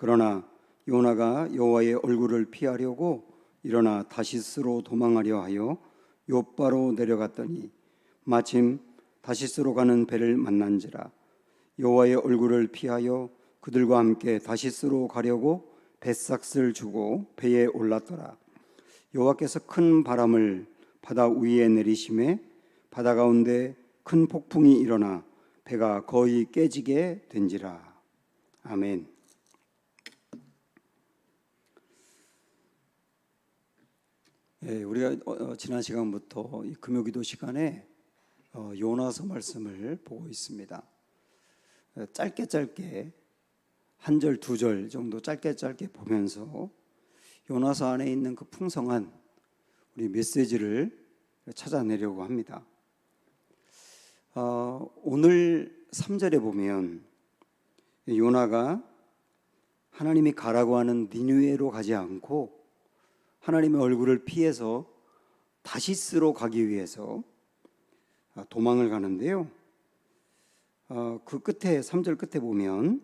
그러나 요나가 여호와의 얼굴을 피하려고 일어나 다시스로 도망하려 하여 욥바로 내려갔더니 마침 다시스로 가는 배를 만난지라. 여호와의 얼굴을 피하여 그들과 함께 다시스로 가려고 뱃삭을 주고 배에 올랐더라. 여호와께서 큰 바람을 바다 위에 내리심에 바다 가운데 큰 폭풍이 일어나 배가 거의 깨지게 된지라. 아멘. 우리가 지난 시간부터 이 금요기도 시간에 요나서 말씀을 보고 있습니다. 짧게 한 절 두 절 정도 짧게 보면서 요나서 안에 있는 그 풍성한 우리 메시지를 찾아내려고 합니다. 오늘 3절에 보면 요나가 하나님이 가라고 하는 니느웨로 가지 않고 하나님의 얼굴을 피해서 다시스로 가기 위해서 도망을 가는데요. 그 끝에 3절 끝에 보면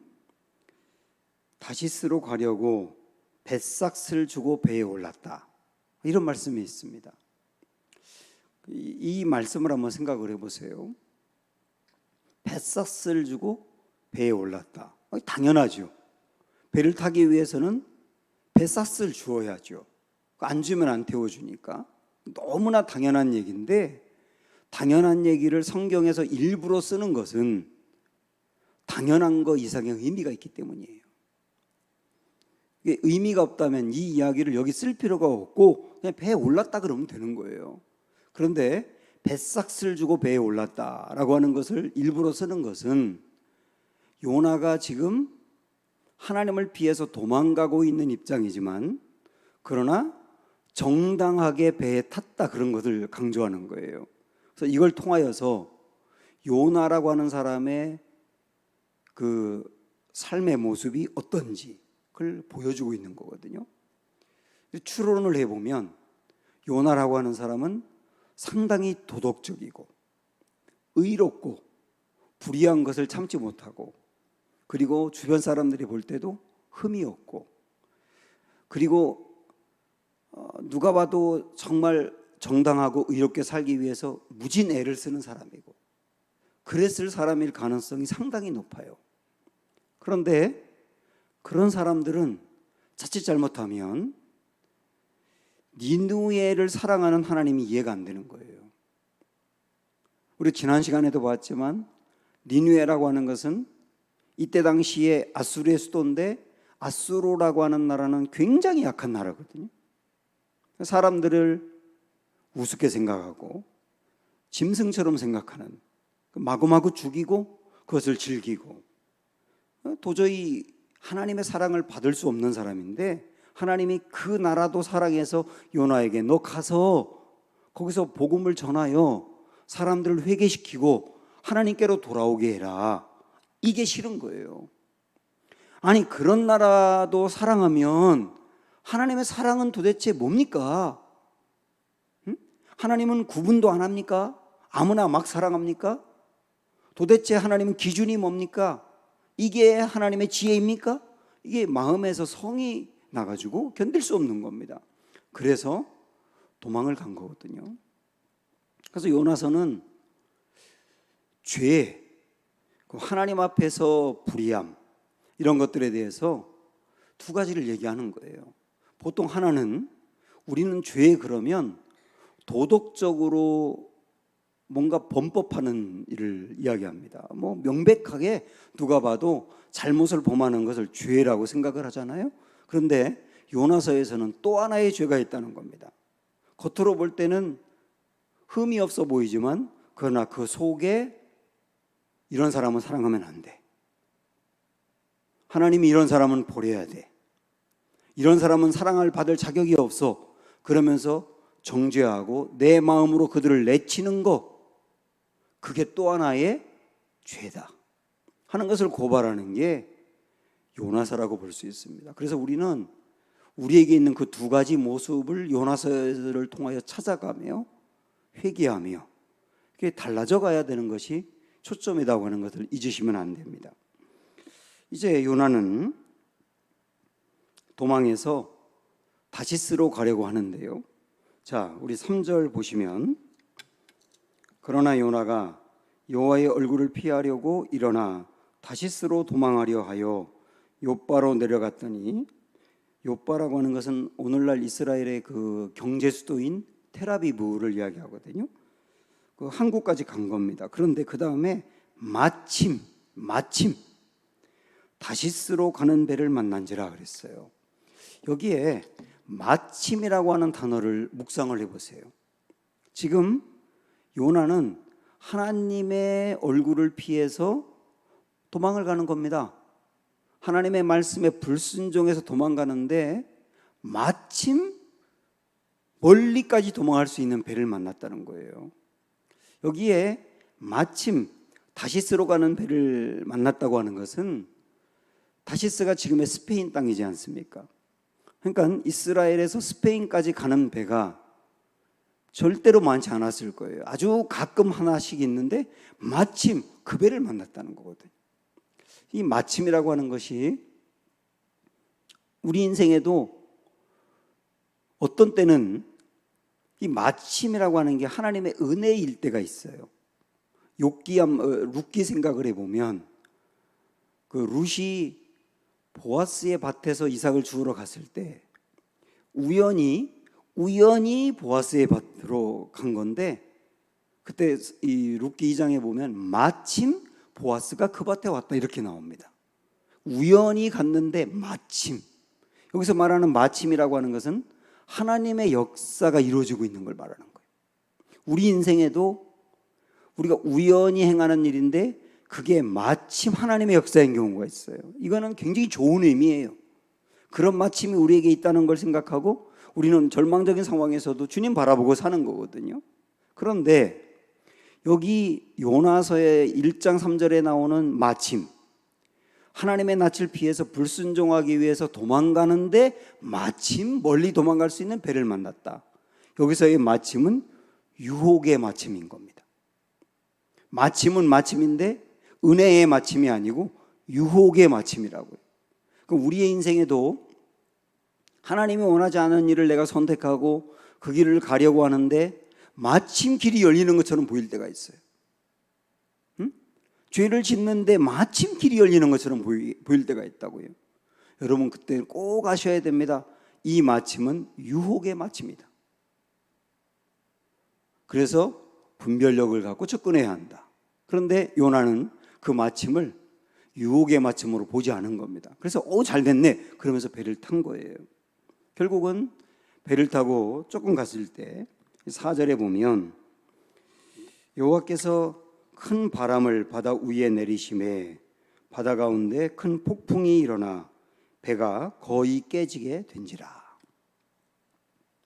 다시스로 가려고 뱃삭을 주고 배에 올랐다, 이런 말씀이 있습니다. 이 말씀을 한번 생각을 해보세요. 뱃삭을 주고 배에 올랐다. 당연하죠. 배를 타기 위해서는 뱃삭을 주어야죠. 안 주면 안 태워주니까 너무나 당연한 얘기인데, 당연한 얘기를 성경에서 일부러 쓰는 것은 당연한 거 이상의 의미가 있기 때문이에요. 의미가 없다면 이 이야기를 여기 쓸 필요가 없고 그냥 배에 올랐다 그러면 되는 거예요. 그런데 뱃삭을 주고 배에 올랐다라고 하는 것을 일부러 쓰는 것은 요나가 지금 하나님을 피해서 도망가고 있는 입장이지만 그러나 정당하게 배에 탔다, 그런 것을 강조하는 거예요. 그래서 이걸 통하여서 요나라고 하는 사람의 그 삶의 모습이 어떤지 그걸 보여주고 있는 거거든요. 추론을 해보면 요나라고 하는 사람은 상당히 도덕적이고 의롭고 불의한 것을 참지 못하고, 그리고 주변 사람들이 볼 때도 흠이 없고, 그리고 누가 봐도 정말 정당하고 의롭게 살기 위해서 무진 애를 쓰는 사람이고, 그랬을 사람일 가능성이 상당히 높아요. 그런데 그런 사람들은 자칫 잘못하면 니느웨를 사랑하는 하나님이 이해가 안 되는 거예요. 우리 지난 시간에도 봤지만 니느웨라고 하는 것은 이때 당시에 아수르의 수도인데, 아수르라고 하는 나라는 굉장히 약한 나라거든요. 사람들을 우습게 생각하고 짐승처럼 생각하는, 마구마구 죽이고 그것을 즐기고, 도저히 하나님의 사랑을 받을 수 없는 사람인데, 하나님이 그 나라도 사랑해서 요나에게 너 가서 거기서 복음을 전하여 사람들을 회개시키고 하나님께로 돌아오게 해라, 이게 싫은 거예요. 아니, 그런 나라도 사랑하면 하나님의 사랑은 도대체 뭡니까? 하나님은 구분도 안 합니까? 아무나 막 사랑합니까? 도대체 하나님은 기준이 뭡니까? 이게 하나님의 지혜입니까? 이게 마음에서 성이 나가지고 견딜 수 없는 겁니다. 그래서 도망을 간 거거든요. 그래서 요나서는 죄, 하나님 앞에서 불의함, 이런 것들에 대해서 두 가지를 얘기하는 거예요. 보통 하나는 우리는 죄에 그러면 도덕적으로 뭔가 범법하는 일을 이야기합니다. 명백하게 누가 봐도 잘못을 범하는 것을 죄라고 생각을 하잖아요. 그런데 요나서에서는 또 하나의 죄가 있다는 겁니다. 겉으로 볼 때는 흠이 없어 보이지만 그러나 그 속에 이런 사람은 사랑하면 안 돼. 하나님이 이런 사람은 버려야 돼. 이런 사람은 사랑을 받을 자격이 없어. 그러면서 정죄하고 내 마음으로 그들을 내치는 것, 그게 또 하나의 죄다 하는 것을 고발하는 게 요나서라고 볼 수 있습니다. 그래서 우리는 우리에게 있는 그 두 가지 모습을 요나서를 통하여 찾아가며 회개하며 그게 달라져 가야 되는 것이 초점이라고 하는 것을 잊으시면 안 됩니다. 이제 요나는 도망해서 다시스로 가려고 하는데요. 자, 우리 3절 보시면 그러나 요나가 여호와의 얼굴을 피하려고 일어나 다시스로 도망하려 하여 욥바로 내려갔더니, 욥바라고 하는 것은 오늘날 이스라엘의 그 경제 수도인 텔아비브를 이야기하거든요. 그 한국까지 간 겁니다. 그런데 그 다음에 마침 다시스로 가는 배를 만난지라 그랬어요. 여기에 마침이라고 하는 단어를 묵상을 해보세요. 지금 요나는 하나님의 얼굴을 피해서 도망을 가는 겁니다. 하나님의 말씀에 불순종해서 도망가는데 마침 멀리까지 도망할 수 있는 배를 만났다는 거예요. 여기에 마침 다시스로 가는 배를 만났다고 하는 것은, 다시스가 지금의 스페인 땅이지 않습니까? 그러니까 이스라엘에서 스페인까지 가는 배가 절대로 많지 않았을 거예요. 아주 가끔 하나씩 있는데 마침 그 배를 만났다는 거거든요. 이 마침이라고 하는 것이 우리 인생에도 어떤 때는 이 마침이라고 하는 게 하나님의 은혜일 때가 있어요. 룻기 생각을 해보면 그 룻이 보아스의 밭에서 이삭을 주우러 갔을 때 우연히 보아스의 밭으로 간 건데, 그때 이 룻기 2장에 보면 마침 보아스가 그 밭에 왔다 이렇게 나옵니다. 우연히 갔는데 마침, 여기서 말하는 마침이라고 하는 것은 하나님의 역사가 이루어지고 있는 걸 말하는 거예요. 우리 인생에도 우리가 우연히 행하는 일인데 그게 마침 하나님의 역사인 경우가 있어요. 이거는 굉장히 좋은 의미예요. 그런 마침이 우리에게 있다는 걸 생각하고 우리는 절망적인 상황에서도 주님 바라보고 사는 거거든요. 그런데 여기 요나서의 1장 3절에 나오는 마침, 하나님의 낯을 피해서 불순종하기 위해서 도망가는데 마침 멀리 도망갈 수 있는 배를 만났다. 여기서의 마침은 유혹의 마침인 겁니다. 마침은 마침인데 은혜의 마침이 아니고 유혹의 마침이라고요. 그럼 우리의 인생에도 하나님이 원하지 않은 일을 내가 선택하고 그 길을 가려고 하는데 마침 길이 열리는 것처럼 보일 때가 있어요. 죄를 짓는데 마침 길이 열리는 것처럼 보일 때가 있다고요. 여러분, 그때 꼭 아셔야 됩니다. 이 마침은 유혹의 마침이다. 그래서 분별력을 갖고 접근해야 한다. 그런데 요나는 그 마침을 유혹의 마침으로 보지 않은 겁니다. 그래서 잘 됐네 그러면서 배를 탄 거예요. 결국은 배를 타고 조금 갔을 때 4절에 보면 여호와께서 큰 바람을 바다 위에 내리심에 바다 가운데 큰 폭풍이 일어나 배가 거의 깨지게 된지라.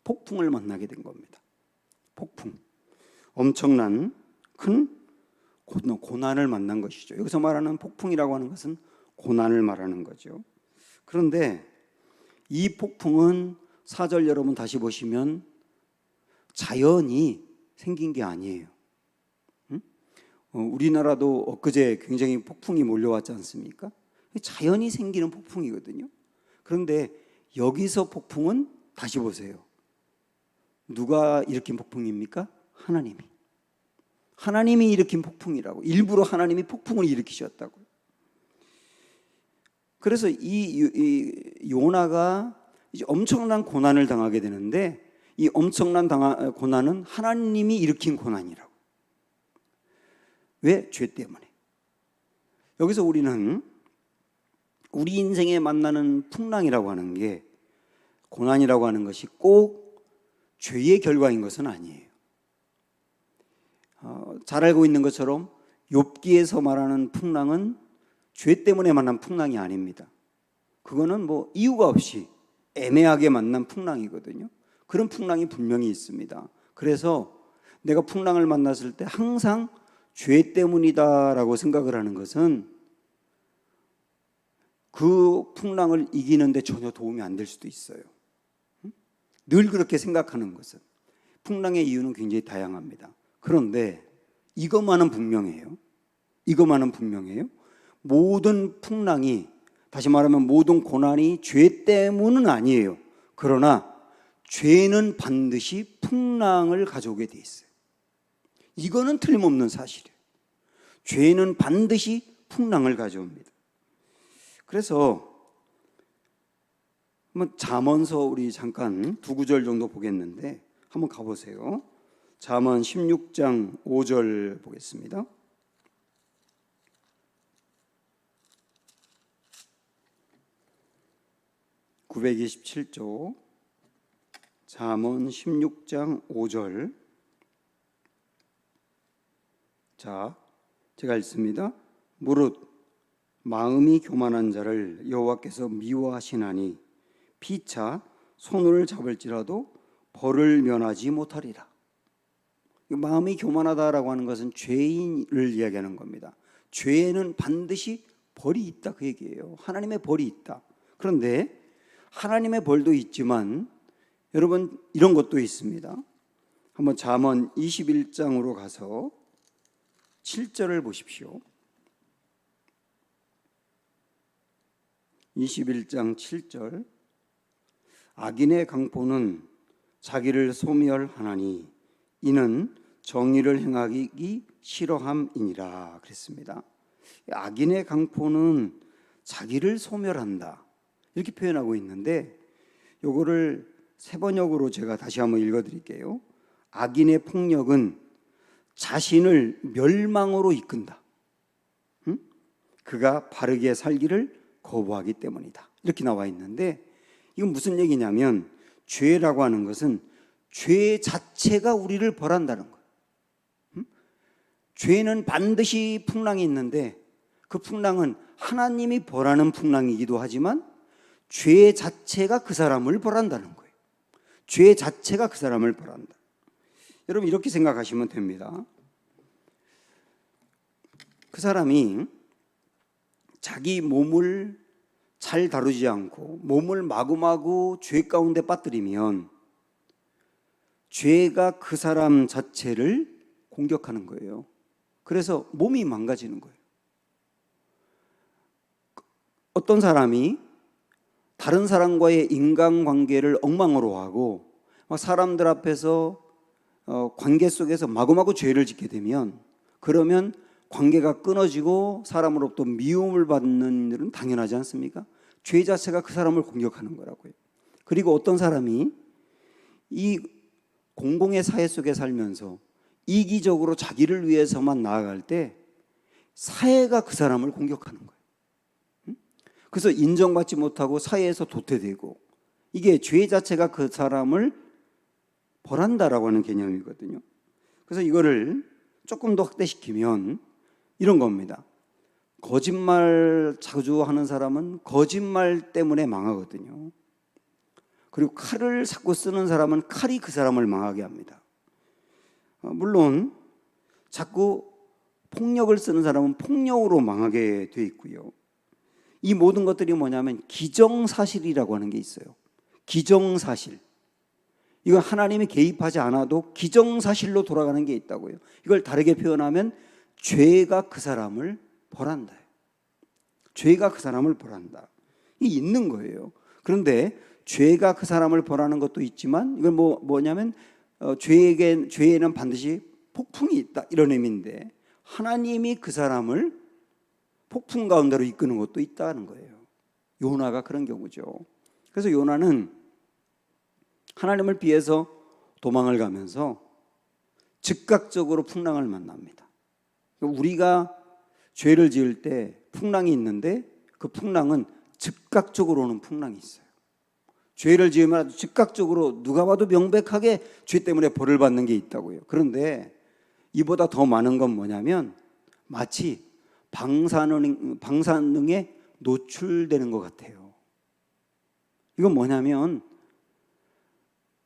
폭풍을 만나게 된 겁니다. 폭풍, 엄청난 큰 고난을 만난 것이죠. 여기서 말하는 폭풍이라고 하는 것은 고난을 말하는 거죠. 그런데 이 폭풍은 4절 여러분 다시 보시면 자연이 생긴 게 아니에요. 우리나라도 엊그제 굉장히 폭풍이 몰려왔지 않습니까? 자연이 생기는 폭풍이거든요. 그런데 여기서 폭풍은 다시 보세요. 누가 일으킨 폭풍입니까? 하나님이 일으킨 폭풍이라고. 일부러 하나님이 폭풍을 일으키셨다고. 그래서 이 요나가 이제 엄청난 고난을 당하게 되는데, 이 엄청난 고난은 하나님이 일으킨 고난이라고. 왜? 죄 때문에. 여기서 우리는 우리 인생에 만나는 풍랑이라고 하는 게, 고난이라고 하는 것이 꼭 죄의 결과인 것은 아니에요. 잘 알고 있는 것처럼 욥기에서 말하는 풍랑은 죄 때문에 만난 풍랑이 아닙니다. 그거는 뭐 이유가 없이 애매하게 만난 풍랑이거든요. 그런 풍랑이 분명히 있습니다. 그래서 내가 풍랑을 만났을 때 항상 죄 때문이다라고 생각을 하는 것은 그 풍랑을 이기는데 전혀 도움이 안 될 수도 있어요. 늘 그렇게 생각하는 것은. 풍랑의 이유는 굉장히 다양합니다. 그런데 이것만은 분명해요. 모든 풍랑이 다시 말하면 모든 고난이 죄 때문은 아니에요. 그러나 죄는 반드시 풍랑을 가져오게 돼 있어요. 이거는 틀림없는 사실이에요. 죄는 반드시 풍랑을 가져옵니다. 그래서 한번 잠언서 우리 잠깐 두 구절 정도 보겠는데 한번 가보세요. 잠언 16장 5절 보겠습니다. (927조) 잠언 16장 5절. 자, 제가 읽습니다. 무릇 마음이 교만한 자를 여호와께서 미워하시나니 피차 손을 잡을지라도 벌을 면하지 못하리라. 마음이 교만하다라고 하는 것은 죄인을 이야기하는 겁니다. 죄에는 반드시 벌이 있다 그 얘기예요. 하나님의 벌이 있다. 그런데 하나님의 벌도 있지만 여러분 이런 것도 있습니다. 한번 잠언 21장으로 가서 7절을 보십시오. 21장 7절. 악인의 강포는 자기를 소멸하나니 이는 정의를 행하기 싫어함이니라 그랬습니다. 악인의 강포는 자기를 소멸한다 이렇게 표현하고 있는데 요거를 세번역으로 제가 다시 한번 읽어드릴게요. 악인의 폭력은 자신을 멸망으로 이끈다. 그가 바르게 살기를 거부하기 때문이다. 이렇게 나와 있는데 이건 무슨 얘기냐면 죄라고 하는 것은 죄 자체가 우리를 벌한다는 거예요. 죄는 반드시 풍랑이 있는데 그 풍랑은 하나님이 벌하는 풍랑이기도 하지만 죄 자체가 그 사람을 벌한다는 거예요. 죄 자체가 그 사람을 벌한다. 여러분 이렇게 생각하시면 됩니다. 그 사람이 자기 몸을 잘 다루지 않고 몸을 마구마구 죄 가운데 빠뜨리면 죄가 그 사람 자체를 공격하는 거예요. 그래서 몸이 망가지는 거예요. 어떤 사람이 다른 사람과의 인간관계를 엉망으로 하고 사람들 앞에서 관계 속에서 마구마구 죄를 짓게 되면 그러면 관계가 끊어지고 사람으로부터 미움을 받는 일은 당연하지 않습니까? 죄 자체가 그 사람을 공격하는 거라고요. 그리고 어떤 사람이 이 공공의 사회 속에 살면서 이기적으로 자기를 위해서만 나아갈 때 사회가 그 사람을 공격하는 거예요. 그래서 인정받지 못하고 사회에서 도태되고 이게 죄 자체가 그 사람을 벌한다라고 하는 개념이거든요. 그래서 이거를 조금 더 확대시키면 이런 겁니다. 거짓말 자주 하는 사람은 거짓말 때문에 망하거든요. 그리고 칼을 자꾸 쓰는 사람은 칼이 그 사람을 망하게 합니다. 물론 자꾸 폭력을 쓰는 사람은 폭력으로 망하게 돼 있고요. 이 모든 것들이 뭐냐면 기정사실이라고 하는 게 있어요. 기정사실. 이건 하나님이 개입하지 않아도 기정사실로 돌아가는 게 있다고요. 이걸 다르게 표현하면 죄가 그 사람을 벌한다. 죄가 그 사람을 벌한다. 이게 있는 거예요. 그런데 죄가 그 사람을 벌하는 것도 있지만 이건 뭐냐면 죄에는 반드시 폭풍이 있다 이런 의미인데 하나님이 그 사람을 폭풍 가운데로 이끄는 것도 있다는 거예요. 요나가 그런 경우죠. 그래서 요나는 하나님을 피해서 도망을 가면서 즉각적으로 풍랑을 만납니다. 우리가 죄를 지을 때 풍랑이 있는데 그 풍랑은 즉각적으로 오는 풍랑이 있어요. 죄를 지으면 아주 즉각적으로 누가 봐도 명백하게 죄 때문에 벌을 받는 게 있다고요. 그런데 이보다 더 많은 건 뭐냐면 마치 방사능에 노출되는 것 같아요. 이건 뭐냐면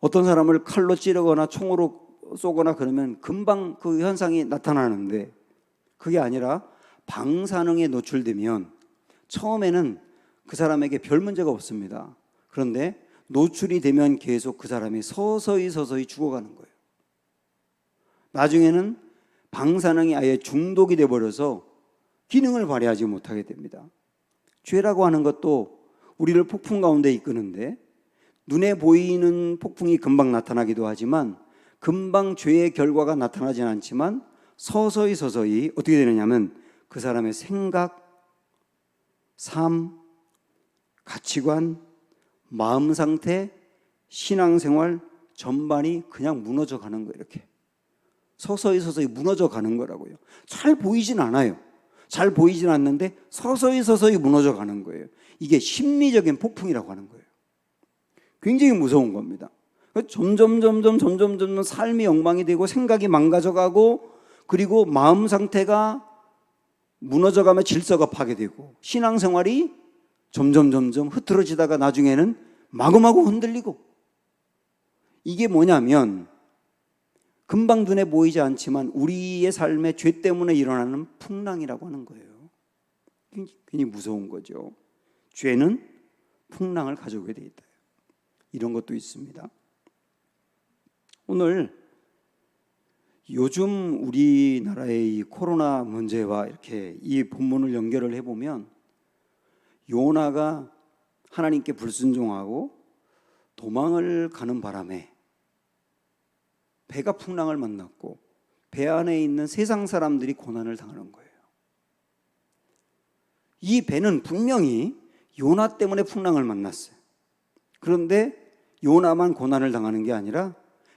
어떤 사람을 칼로 찌르거나 총으로 쏘거나 그러면 금방 그 현상이 나타나는데 그게 아니라 방사능에 노출되면 처음에는 그 사람에게 별 문제가 없습니다. 그런데 노출이 되면 계속 그 사람이 서서히 죽어가는 거예요. 나중에는 방사능이 아예 중독이 돼버려서 기능을 발휘하지 못하게 됩니다. 죄라고 하는 것도 우리를 폭풍 가운데 이끄는데 눈에 보이는 폭풍이 금방 나타나기도 하지만 금방 죄의 결과가 나타나지는 않지만 서서히 어떻게 되느냐면 그 사람의 생각, 삶, 가치관, 마음 상태, 신앙생활 전반이 그냥 무너져 가는 거예요. 이렇게 서서히 무너져 가는 거라고요. 잘 보이진 않아요. 잘 보이진 않는데 서서히 무너져 가는 거예요. 이게 심리적인 폭풍이라고 하는 거예요. 굉장히 무서운 겁니다. 점점 삶이 엉망이 되고 생각이 망가져가고 그리고 마음 상태가 무너져가며 질서가 파괴되고 신앙생활이 점점 흐트러지다가 나중에는 마구마구 흔들리고, 이게 뭐냐면 금방 눈에 보이지 않지만 우리의 삶의 죄 때문에 일어나는 풍랑이라고 하는 거예요. 굉장히 무서운 거죠. 죄는 풍랑을 가져오게 돼 있다. 이런 것도 있습니다. 오늘 요즘 우리나라의 이 코로나 문제와 이렇게 이 본문을 연결을 해보면 요나가 하나님께 불순종하고 도망을 가는 바람에 배가 풍랑을 만났고 배 안에 있는 세상 사람들이 고난을 당하는 거예요. 이 배는 분명히 요나 때문에 풍랑을 만났어요. 그런데 요나만 고난을 당하는 게 아니라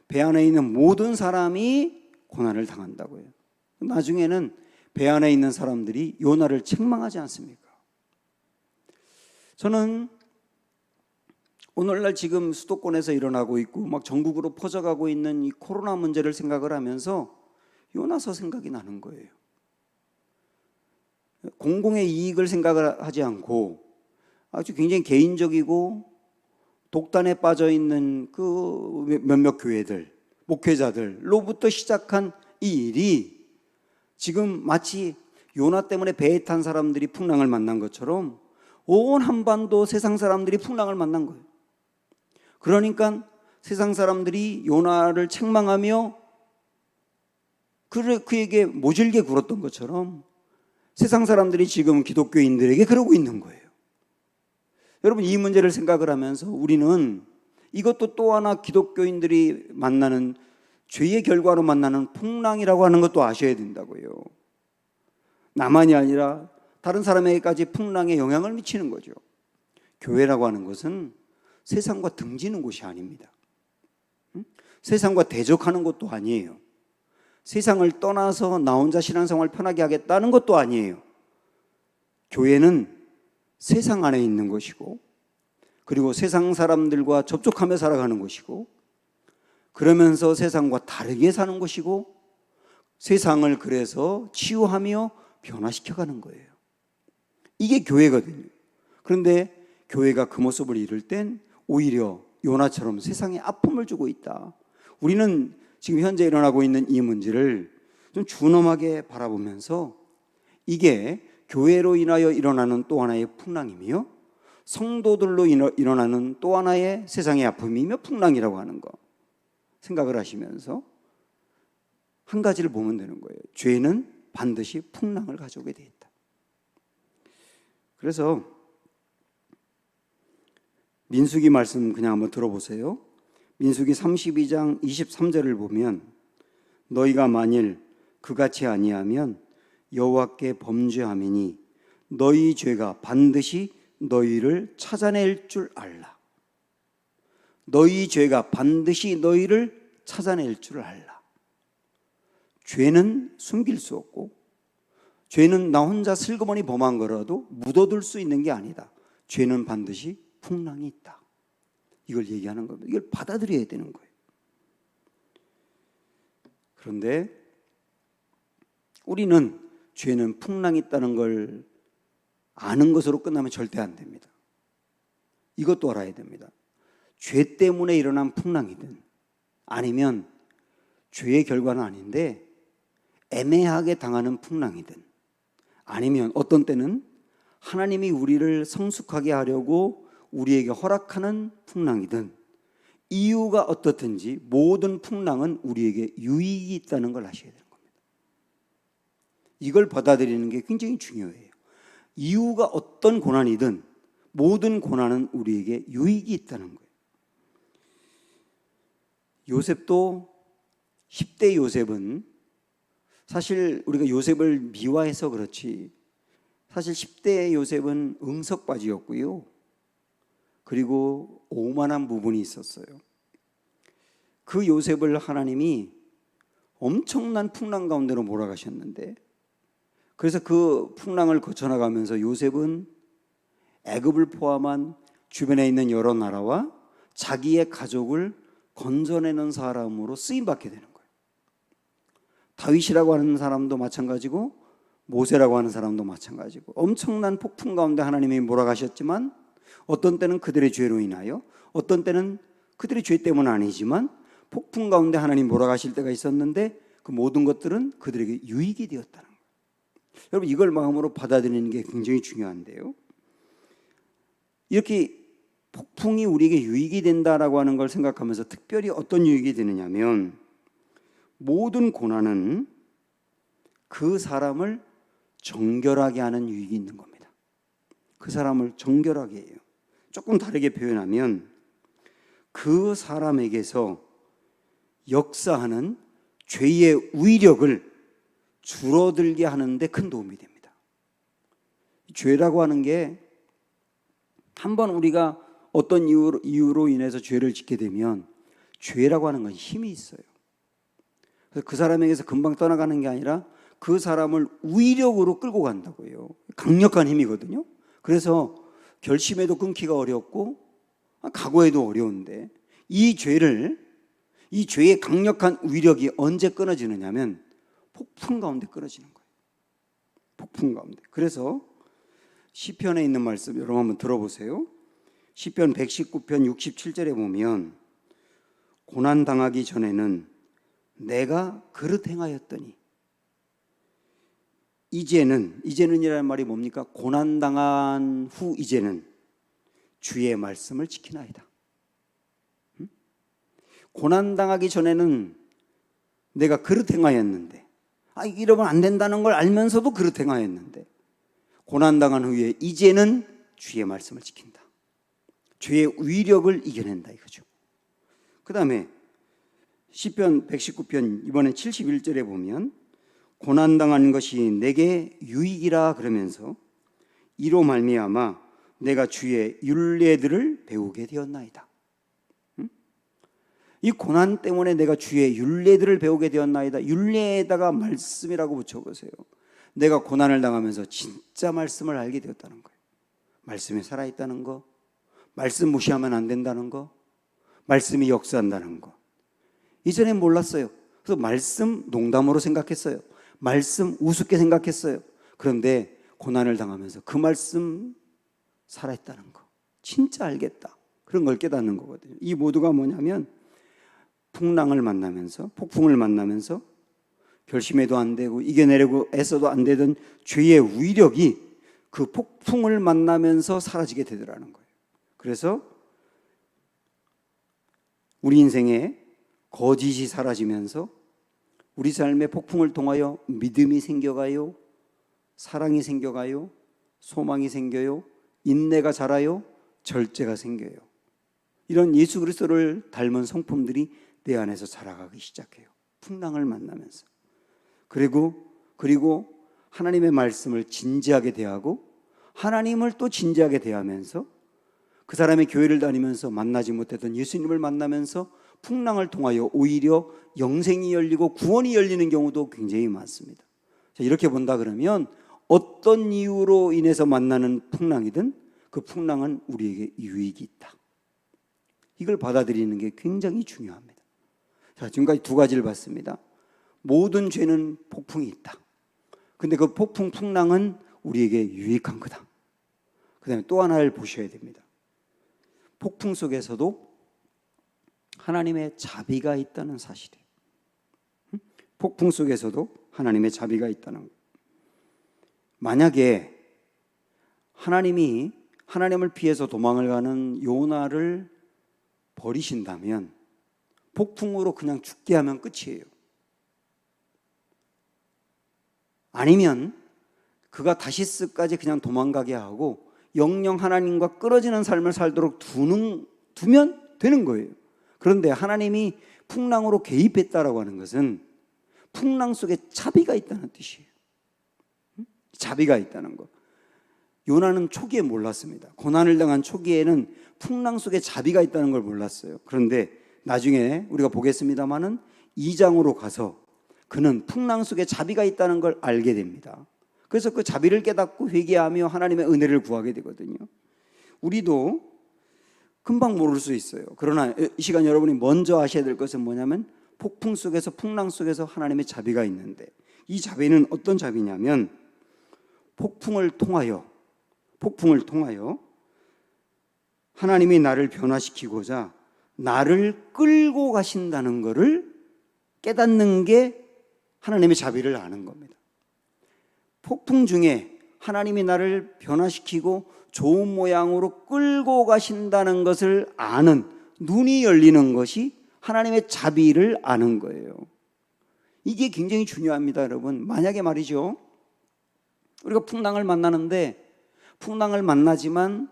배 안에 있는 모든 사람이 고난을 당한다고요. 나중에는 배 안에 있는 사람들이 요나를 책망하지 않습니까? 저는 오늘날 지금 수도권에서 일어나고 있고 막 전국으로 퍼져가고 있는 이 코로나 문제를 생각을 하면서 요나서 생각이 나는 거예요. 공공의 이익을 생각을 하지 않고 아주 굉장히 개인적이고 독단에 빠져 있는 그 몇몇 교회들, 목회자들로부터 시작한 이 일이 지금 마치 요나 때문에 배에 탄 사람들이 풍랑을 만난 것처럼 온 한반도 세상 사람들이 풍랑을 만난 거예요. 그러니까 세상 사람들이 요나를 책망하며 그에게 모질게 굴었던 것처럼 세상 사람들이 지금 기독교인들에게 그러고 있는 거예요. 여러분, 이 문제를 생각을 하면서 우리는 이것도 또 하나 기독교인들이 만나는 죄의 결과로 만나는 풍랑이라고 하는 것도 아셔야 된다고요. 나만이 아니라 다른 사람에게까지 풍랑에 영향을 미치는 거죠. 교회라고 하는 것은 세상과 등지는 곳이 아닙니다. 세상과 대적하는 것도 아니에요. 세상을 떠나서 나 혼자 신앙생활 편하게 하겠다는 것도 아니에요. 교회는 세상 안에 있는 것이고 그리고 세상 사람들과 접촉하며 살아가는 것이고 그러면서 세상과 다르게 사는 것이고 세상을 그래서 치유하며 변화시켜가는 거예요. 이게 교회거든요. 그런데 교회가 그 모습을 이룰 땐 오히려 요나처럼 세상에 아픔을 주고 있다. 우리는 지금 현재 일어나고 있는 이 문제를 좀 준엄하게 바라보면서 이게 교회로 인하여 일어나는 또 하나의 풍랑이며 성도들로 일어나는 또 하나의 세상의 아픔이며 풍랑이라고 하는 거 생각을 하시면서 한 가지를 보면 되는 거예요. 죄는 반드시 풍랑을 가져오게 돼 있다. 그래서 민수기 말씀 그냥 한번 들어보세요. 민수기 32장 23절을 보면 너희가 만일 그같이 아니하면 여호와께 범죄함이니 너희 죄가 반드시 너희를 찾아낼 줄 알라. 너희 죄가 반드시 너희를 찾아낼 줄 알라. 죄는 숨길 수 없고 죄는 나 혼자 슬그머니 범한 거라도 묻어둘 수 있는 게 아니다. 죄는 반드시 풍랑이 있다. 이걸 얘기하는 겁니다. 이걸 받아들여야 되는 거예요. 그런데 우리는 죄는 풍랑이 있다는 걸 아는 것으로 끝나면 절대 안 됩니다. 이것도 알아야 됩니다. 죄 때문에 일어난 풍랑이든 아니면 죄의 결과는 아닌데 애매하게 당하는 풍랑이든 아니면 어떤 때는 하나님이 우리를 성숙하게 하려고 우리에게 허락하는 풍랑이든 이유가 어떻든지 모든 풍랑은 우리에게 유익이 있다는 걸 아셔야 되는 겁니다. 이걸 받아들이는 게 굉장히 중요해요. 이유가 어떤 고난이든 모든 고난은 우리에게 유익이 있다는 거예요. 요셉도 10대 요셉은 사실 우리가 요셉을 미화해서 그렇지 사실 10대 요셉은 응석바지였고요. 그리고 오만한 부분이 있었어요. 그 요셉을 하나님이 엄청난 풍랑 가운데로 몰아가셨는데 그래서 그 풍랑을 거쳐나가면서 요셉은 애굽을 포함한 주변에 있는 여러 나라와 자기의 가족을 건져내는 사람으로 쓰임받게 되는 거예요. 다윗이라고 하는 사람도 마찬가지고 모세라고 하는 사람도 마찬가지고 엄청난 폭풍 가운데 하나님이 몰아가셨지만 어떤 때는 그들의 죄로 인하여 어떤 때는 그들의 죄 때문은 아니지만 폭풍 가운데 하나님 몰아가실 때가 있었는데 그 모든 것들은 그들에게 유익이 되었다는 거예요. 여러분 이걸 마음으로 받아들이는 게 굉장히 중요한데요. 이렇게 폭풍이 우리에게 유익이 된다라고 하는 걸 생각하면서 특별히 어떤 유익이 되느냐면 모든 고난은 그 사람을 정결하게 하는 유익이 있는 겁니다. 그 사람을 정결하게 해요. 조금 다르게 표현하면 그 사람에게서 역사하는 죄의 위력을 줄어들게 하는 데 큰 도움이 됩니다. 죄라고 하는 게 한번 우리가 어떤 이유로 인해서 죄를 짓게 되면 죄라고 하는 건 힘이 있어요. 그래서 그 사람에게서 금방 떠나가는 게 아니라 그 사람을 위력으로 끌고 간다고요. 강력한 힘이거든요. 그래서 결심해도 끊기가 어렵고 각오해도 어려운데 이 죄의 강력한 위력이 언제 끊어지느냐면 폭풍 가운데 끊어지는 거예요. 폭풍 가운데. 그래서 시편에 있는 말씀 여러분 한번 들어보세요. 시편 119편 67절에 보면 고난 당하기 전에는 내가 그릇 행하였더니 이제는이라는 말이 뭡니까? 고난 당한 후 이제는 주의 말씀을 지키나이다. 고난 당하기 전에는 내가 그릇 행하였는데 이러면 안 된다는 걸 알면서도 그릇 행하였는데 고난 당한 후에 이제는 주의 말씀을 지킨다. 죄의 위력을 이겨낸다 이거죠. 그 다음에 시편 119편 이번엔 71절에 보면 고난당한 것이 내게 유익이라 그러면서 이로 말미암아 내가 주의 율례들을 배우게 되었나이다. 이 고난 때문에 내가 주의 율례들을 배우게 되었나이다. 율례에다가 말씀이라고 붙여보세요. 내가 고난을 당하면서 진짜 말씀을 알게 되었다는 거예요. 말씀이 살아있다는 거, 말씀 무시하면 안 된다는 거, 말씀이 역사한다는 거. 이전엔 몰랐어요. 그래서 말씀 농담으로 생각했어요. 말씀 우습게 생각했어요. 그런데 고난을 당하면서 그 말씀 살아있다는 거, 진짜 알겠다. 그런 걸 깨닫는 거거든요. 이 모두가 뭐냐면 풍랑을 만나면서 폭풍을 만나면서 결심해도 안 되고 이겨내려고 애써도 안 되던 죄의 위력이 그 폭풍을 만나면서 사라지게 되더라는 거예요. 그래서 우리 인생에 거짓이 사라지면서 우리 삶의 폭풍을 통하여 믿음이 생겨가요, 사랑이 생겨가요, 소망이 생겨요, 인내가 자라요, 절제가 생겨요. 이런 예수 그리스도를 닮은 성품들이 내 안에서 자라가기 시작해요. 풍랑을 만나면서. 그리고 하나님의 말씀을 진지하게 대하고 하나님을 또 진지하게 대하면서 그 사람의 교회를 다니면서 만나지 못했던 예수님을 만나면서 풍랑을 통하여 오히려 영생이 열리고 구원이 열리는 경우도 굉장히 많습니다. 자, 이렇게 본다 그러면 어떤 이유로 인해서 만나는 풍랑이든 그 풍랑은 우리에게 유익이 있다. 이걸 받아들이는 게 굉장히 중요합니다. 자, 지금까지 두 가지를 봤습니다. 모든 죄는 폭풍이 있다. 근데 그 폭풍, 풍랑은 우리에게 유익한 거다. 그 다음에 또 하나를 보셔야 됩니다. 폭풍 속에서도 하나님의 자비가 있다는 사실이에요. 폭풍 속에서도 하나님의 자비가 있다는 것. 만약에 하나님을 피해서 도망을 가는 요나를 버리신다면 폭풍으로 그냥 죽게 하면 끝이에요. 아니면 그가 다시스까지 그냥 도망가게 하고 영영 하나님과 끊어지는 삶을 살도록 두면 되는 거예요. 그런데 하나님이 풍랑으로 개입했다라고 하는 것은 풍랑 속에 자비가 있다는 뜻이에요. 자비가 있다는 거. 요나는 초기에 몰랐습니다. 고난을 당한 초기에는 풍랑 속에 자비가 있다는 걸 몰랐어요. 그런데 나중에 우리가 보겠습니다마는 2장으로 가서 그는 풍랑 속에 자비가 있다는 걸 알게 됩니다. 그래서 그 자비를 깨닫고 회개하며 하나님의 은혜를 구하게 되거든요. 우리도 금방 모를 수 있어요. 그러나 이 시간 여러분이 먼저 아셔야 될 것은 뭐냐면 폭풍 속에서 풍랑 속에서 하나님의 자비가 있는데, 이 자비는 어떤 자비냐면 폭풍을 통하여 하나님이 나를 변화시키고자 나를 끌고 가신다는 것을 깨닫는 게 하나님의 자비를 아는 겁니다. 폭풍 중에 하나님이 나를 변화시키고 좋은 모양으로 끌고 가신다는 것을 아는 눈이 열리는 것이 하나님의 자비를 아는 거예요. 이게 굉장히 중요합니다, 여러분. 만약에 말이죠, 우리가 풍랑을 만나지만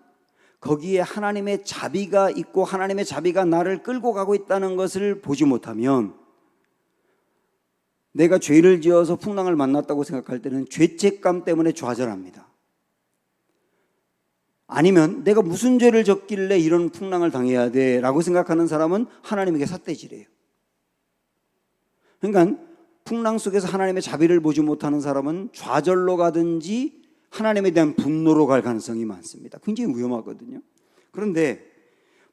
거기에 하나님의 자비가 있고 하나님의 자비가 나를 끌고 가고 있다는 것을 보지 못하면, 내가 죄를 지어서 풍랑을 만났다고 생각할 때는 죄책감 때문에 좌절합니다. 아니면 내가 무슨 죄를 졌길래 이런 풍랑을 당해야 돼 라고 생각하는 사람은 하나님에게 삿대질해요. 그러니까 풍랑 속에서 하나님의 자비를 보지 못하는 사람은 좌절로 가든지 하나님에 대한 분노로 갈 가능성이 많습니다. 굉장히 위험하거든요. 그런데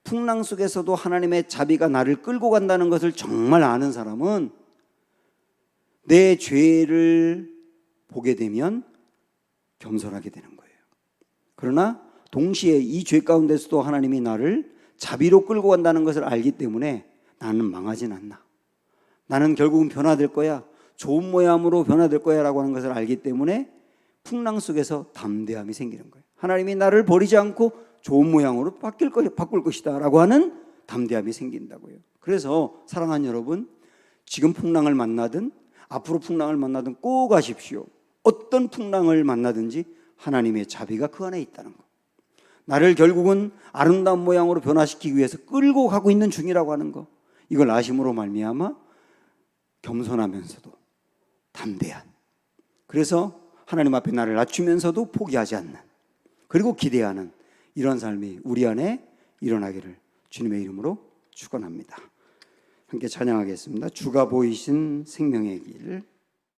풍랑 속에서도 하나님의 자비가 나를 끌고 간다는 것을 정말 아는 사람은 내 죄를 보게 되면 겸손하게 되는 거예요. 그러나 동시에 이 죄 가운데서도 하나님이 나를 자비로 끌고 간다는 것을 알기 때문에 나는 망하진 않나, 나는 결국은 변화될 거야, 좋은 모양으로 변화될 거야 라고 하는 것을 알기 때문에 풍랑 속에서 담대함이 생기는 거예요. 하나님이 나를 버리지 않고 좋은 모양으로 바꿀 것이다 라고 하는 담대함이 생긴다고요. 그래서 사랑하는 여러분, 지금 풍랑을 만나든 앞으로 풍랑을 만나든 꼭 아십시오. 어떤 풍랑을 만나든지 하나님의 자비가 그 안에 있다는 거. 나를 결국은 아름다운 모양으로 변화시키기 위해서 끌고 가고 있는 중이라고 하는 거. 이걸 아심으로 말미암아 겸손하면서도 담대한, 그래서 하나님 앞에 나를 낮추면서도 포기하지 않는, 그리고 기대하는 이런 삶이 우리 안에 일어나기를 주님의 이름으로 축원합니다. 함께 찬양하겠습니다. 주가 보이신 생명의 길.